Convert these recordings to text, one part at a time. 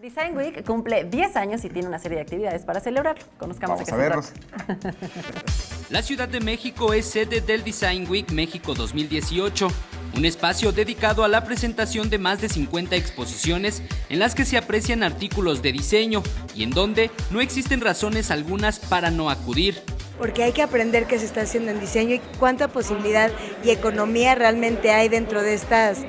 Design Week cumple 10 años y tiene una serie de actividades para celebrarlo. Conozcamos Vamos de a qué se verlos. trata. La Ciudad de México es sede del Design Week México 2018, un espacio dedicado a la presentación de más de 50 exposiciones en las que se aprecian artículos de diseño y en donde no existen razones algunas para no acudir. Porque hay que aprender qué se está haciendo en diseño y cuánta posibilidad y economía realmente hay dentro de estas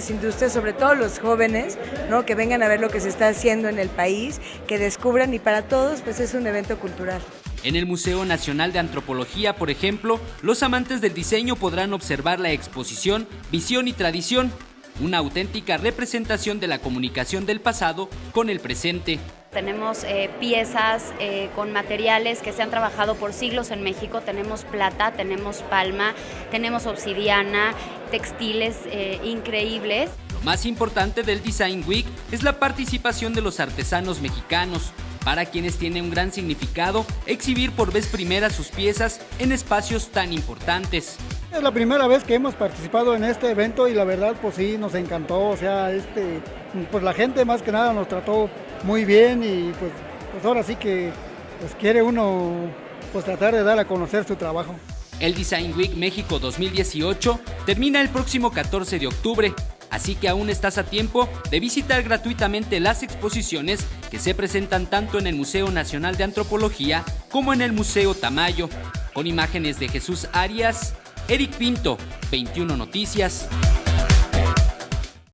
industrias, sobre todo los jóvenes, ¿no? Que vengan a ver lo que se está haciendo en el país, que descubran, y para todos pues es un evento cultural. En el Museo Nacional de Antropología, por ejemplo, los amantes del diseño podrán observar la exposición Visión y Tradición, una auténtica representación de la comunicación del pasado con el presente. Tenemos piezas con materiales que se han trabajado por siglos en México. Tenemos plata, tenemos palma, tenemos obsidiana, textiles increíbles. Lo más importante del Design Week es la participación de los artesanos mexicanos, para quienes tiene un gran significado exhibir por vez primera sus piezas en espacios tan importantes. Es la primera vez que hemos participado en este evento y la verdad pues sí, nos encantó, o sea, pues la gente más que nada nos trató muy bien y pues ahora sí que pues quiere uno pues tratar de dar a conocer su trabajo. El Design Week México 2018 termina el próximo 14 de octubre, así que aún estás a tiempo de visitar gratuitamente las exposiciones que se presentan tanto en el Museo Nacional de Antropología como en el Museo Tamayo. Con imágenes de Jesús Arias, Eric Pinto, 21 Noticias.